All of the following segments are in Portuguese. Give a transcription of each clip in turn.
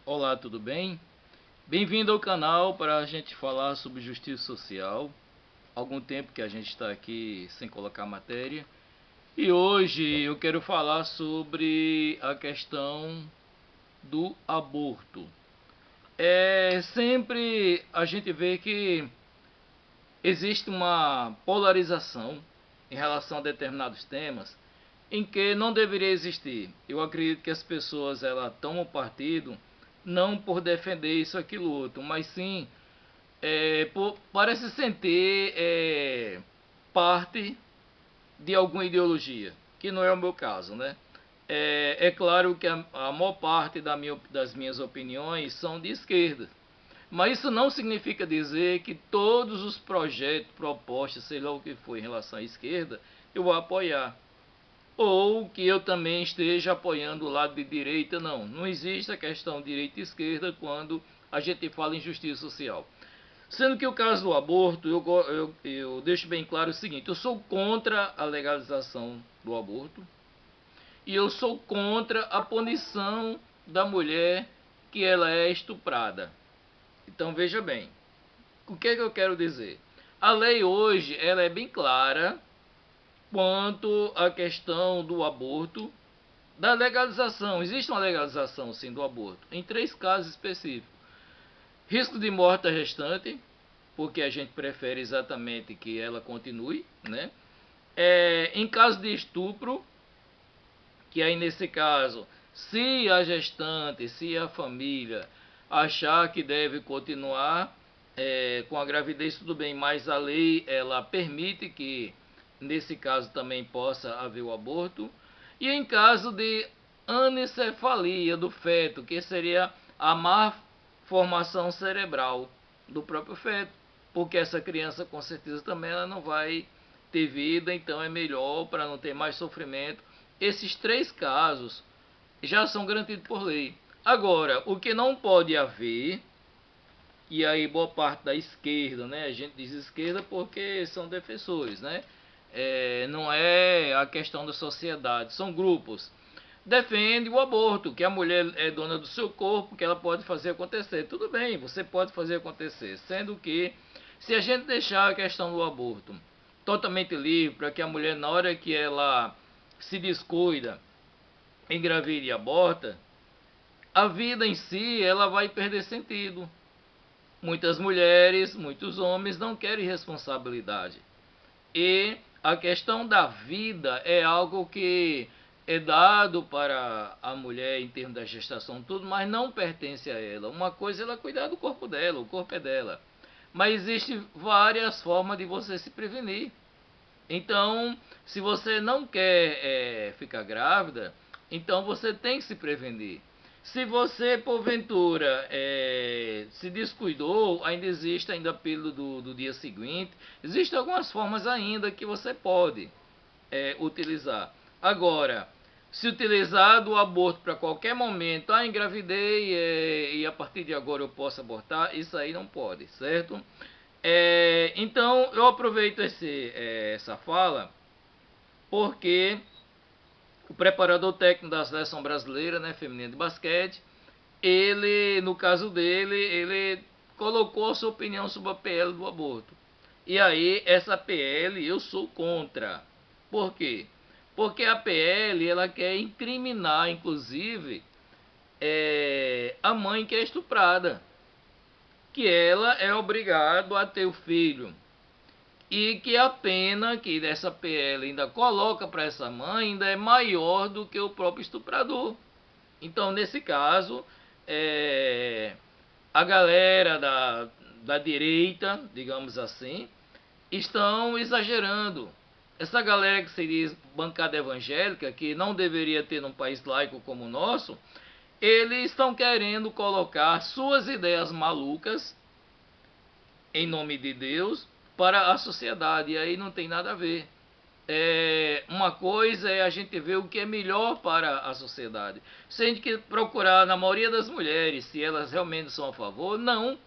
Olá, tudo bem? Bem-vindo ao canal para a gente falar sobre justiça social. Algum tempo que a gente está aqui sem colocar matéria. E hoje eu quero falar sobre a questão do aborto. Sempre a gente vê que existe uma polarização em relação a determinados temas em que não deveria existir. Eu acredito que as pessoas elas tomam partido não por defender isso, aquilo, outro, mas sim para se sentir parte de alguma ideologia, que não é o meu caso, né? É claro que a maior parte das minhas opiniões são de esquerda, mas isso não significa dizer que todos os projetos, propostas, sei lá o que for em relação à esquerda, eu vou apoiar. Ou que eu também esteja apoiando o lado de direita, não. Não existe a questão direita e esquerda quando a gente fala em justiça social. Sendo que o caso do aborto, eu deixo bem claro o seguinte: eu sou contra a legalização do aborto e eu sou contra a punição da mulher que ela é estuprada. Então veja bem, o que é que eu quero dizer? A lei hoje ela é bem clara quanto à questão do aborto, da legalização. Existe uma legalização sim do aborto em três casos específicos: risco de morte restante, porque a gente prefere exatamente que ela continue, né? Em caso de estupro, que aí nesse caso, se a gestante, se a família achar que deve continuar com a gravidez, tudo bem, mas a lei ela permite que nesse caso também possa haver o aborto. E em caso de anencefalia do feto, que seria a má formação cerebral do próprio feto, porque essa criança com certeza também ela não vai ter vida, então é melhor para não ter mais sofrimento. Esses três casos já são garantidos por lei. Agora, o que não pode haver, e aí boa parte da esquerda, né? A gente diz esquerda porque são defensores, né? Não é a questão da sociedade, são grupos. Defende o aborto, que a mulher é dona do seu corpo, que ela pode fazer acontecer. Tudo bem, você pode fazer acontecer, sendo que se a gente deixar a questão do aborto totalmente livre, para que a mulher, na hora que ela se descuida, engravida e aborta, a vida em si ela vai perder sentido. Muitas mulheres, muitos homens não querem responsabilidade. E a questão da vida é algo que é dado para a mulher em termos da gestação, tudo, mas não pertence a ela. Uma coisa é ela cuidar do corpo dela, o corpo é dela. Mas existem várias formas de você se prevenir. Então, se você não quer ficar grávida, então você tem que se prevenir. Se você, porventura, se descuidou, ainda existe ainda a pílula do dia seguinte. Existem algumas formas ainda que você pode utilizar. Agora, se utilizar do aborto para qualquer momento, engravidei e a partir de agora eu posso abortar, isso aí não pode, certo? Então, eu aproveito essa fala porque o preparador técnico da seleção brasileira, né, feminina de basquete, ele, no caso dele, ele colocou a sua opinião sobre a PL do aborto. E aí, essa PL eu sou contra. Por quê? Porque a PL ela quer incriminar, inclusive, a mãe que é estuprada, que ela é obrigada a ter o filho e que a pena que dessa PL ainda coloca para essa mãe ainda é maior do que o próprio estuprador. Então, nesse caso, a galera da direita, digamos assim, estão exagerando. Essa galera que se diz bancada evangélica, que não deveria ter num país laico como o nosso, eles estão querendo colocar suas ideias malucas em nome de Deus para a sociedade, e aí não tem nada a ver. Uma coisa é a gente ver o que é melhor para a sociedade. Se a gente que procurar na maioria das mulheres se elas realmente são a favor, não.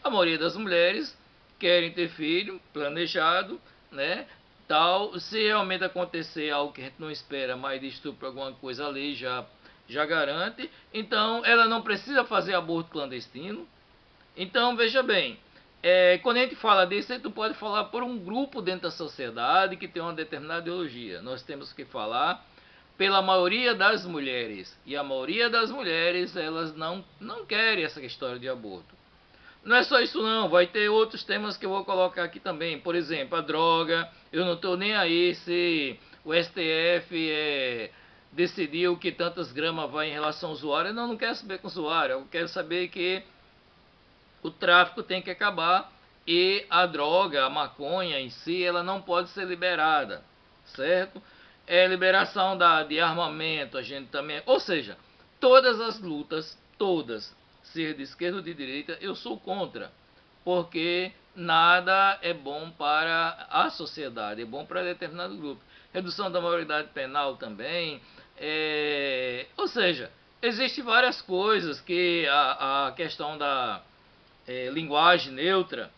A maioria das mulheres querem ter filho planejado, né? Tal, se realmente acontecer algo que a gente não espera, mas de estupro alguma coisa ali já já garante. Então, ela não precisa fazer aborto clandestino. Então, veja bem, quando a gente fala disso, a gente pode falar por um grupo dentro da sociedade que tem uma determinada ideologia. Nós temos que falar pela maioria das mulheres. E a maioria das mulheres, elas não querem essa história de aborto. Não é só isso não, vai ter outros temas que eu vou colocar aqui também. Por exemplo, a droga. Eu não estou nem aí se o STF decidiu que tantas gramas vai em relação ao usuário. Eu não quero saber com o usuário. Eu quero saber que o tráfico tem que acabar e a droga, a maconha em si, ela não pode ser liberada, certo? Liberação de armamento, a gente também... Ou seja, todas as lutas, todas, seja de esquerda ou de direita, eu sou contra, porque nada é bom para a sociedade, é bom para determinado grupo. Redução da maioridade penal também, ou seja, existem várias coisas que a questão da linguagem neutra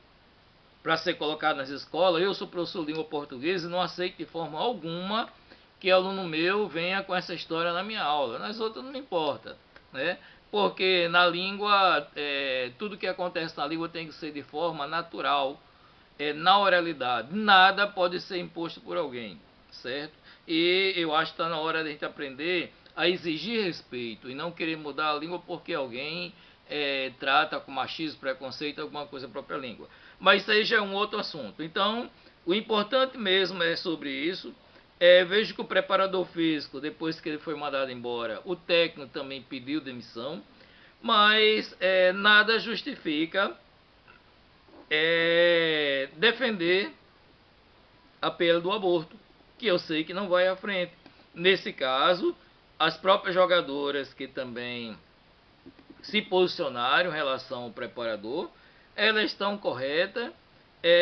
para ser colocado nas escolas. Eu sou professor de língua portuguesa e não aceito de forma alguma que aluno meu venha com essa história na minha aula. Nas outras não me importa, né? Porque na língua, tudo que acontece na língua tem que ser de forma natural, na oralidade. Nada pode ser imposto por alguém, certo? E eu acho que está na hora de a gente aprender a exigir respeito e não querer mudar a língua porque alguém trata com machismo, preconceito, alguma coisa da própria língua. Mas isso aí já é um outro assunto. Então, o importante mesmo é sobre isso. Vejo que o preparador físico, depois que ele foi mandado embora, o técnico também pediu demissão, mas nada justifica defender a pena do aborto, que eu sei que não vai à frente. Nesse caso, as próprias jogadoras que também se posicionaram em relação ao preparador, elas estão corretas.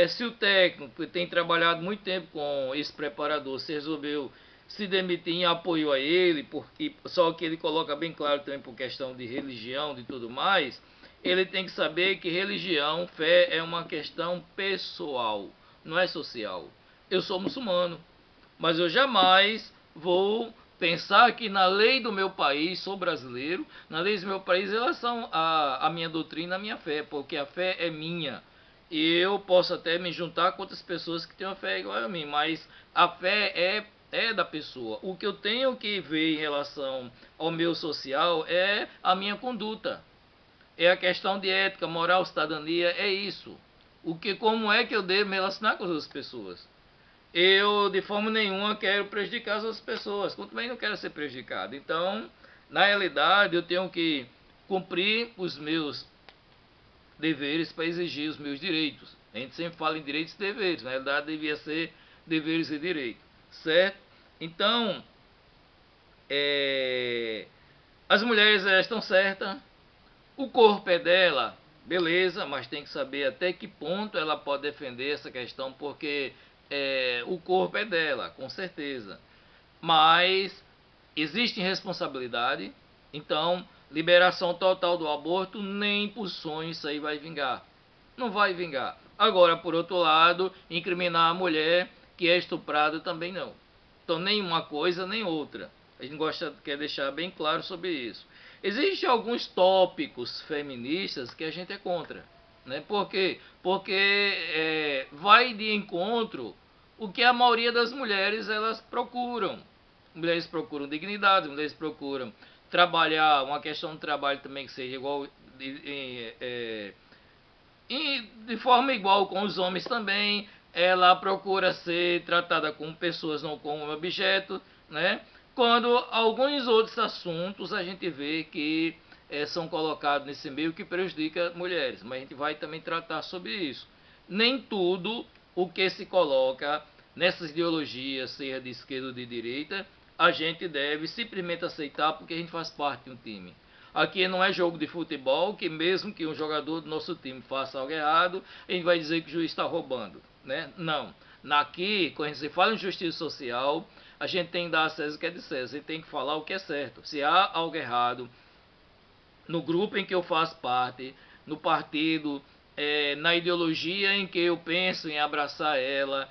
Se o técnico que tem trabalhado muito tempo com esse preparador se resolveu se demitir em apoio a ele, porque só que ele coloca bem claro também por questão de religião, de tudo mais, ele tem que saber que religião, fé é uma questão pessoal, não é social. Eu sou muçulmano, mas eu jamais vou pensar que na lei do meu país, sou brasileiro, na lei do meu país, elas são a minha doutrina, a minha fé, porque a fé é minha. E eu posso até me juntar com outras pessoas que têm uma fé igual a mim, mas a fé é da pessoa. O que eu tenho que ver em relação ao meu social é a minha conduta. É a questão de ética, moral, cidadania, é isso. Como é que eu devo me relacionar com as outras pessoas? Eu, de forma nenhuma, quero prejudicar as outras pessoas, como também não quero ser prejudicado. Então, na realidade, eu tenho que cumprir os meus deveres para exigir os meus direitos. A gente sempre fala em direitos e deveres, na realidade devia ser deveres e direitos, certo? Então, as mulheres estão certas, o corpo é dela, beleza, mas tem que saber até que ponto ela pode defender essa questão, porque o corpo é dela, com certeza. Mas existe responsabilidade, então liberação total do aborto, nem por sonho isso aí vai vingar. Não vai vingar. Agora, por outro lado, incriminar a mulher que é estuprada também não. Então, nem uma coisa nem outra. A gente quer deixar bem claro sobre isso. Existem alguns tópicos feministas que a gente é contra, né? Por quê? Porque vai de encontro o que a maioria das mulheres elas procuram. Mulheres procuram dignidade, mulheres procuram trabalhar, uma questão de trabalho também que seja igual, de forma igual com os homens também. Ela procura ser tratada como pessoas, não como objeto, né? Quando alguns outros assuntos a gente vê que são colocados nesse meio que prejudica mulheres, mas a gente vai também tratar sobre isso. Nem tudo o que se coloca nessas ideologias, seja de esquerda ou de direita, a gente deve simplesmente aceitar porque a gente faz parte de um time. Aqui não é jogo de futebol que mesmo que um jogador do nosso time faça algo errado, a gente vai dizer que o juiz está roubando, né? Não. Aqui, quando se fala em justiça social, a gente tem que dar a César o que é de César. A gente tem que falar o que é certo. Se há algo errado no grupo em que eu faço parte, no partido, na ideologia em que eu penso em abraçar ela,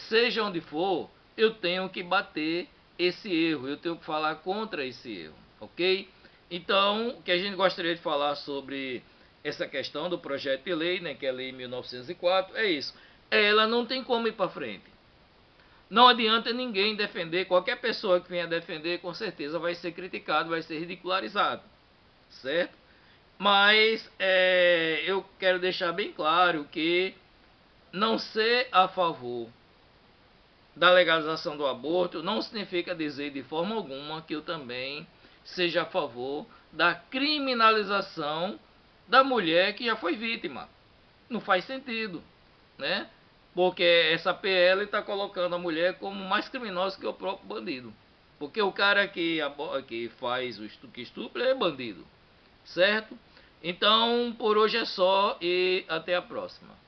seja onde for, eu tenho que bater esse erro, eu tenho que falar contra esse erro, ok? Então, o que a gente gostaria de falar sobre essa questão do projeto de lei, né, que é a Lei 1904, é isso. Ela não tem como ir para frente. Não adianta ninguém defender, qualquer pessoa que venha defender, com certeza vai ser criticado, vai ser ridicularizado, certo? Mas eu quero deixar bem claro que não ser a favor da legalização do aborto não significa dizer de forma alguma que eu também seja a favor da criminalização da mulher que já foi vítima. Não faz sentido, né? Porque essa PL está colocando a mulher como mais criminosa que o próprio bandido. Porque o cara que faz o estupro é bandido, certo? Então, por hoje é só e até a próxima.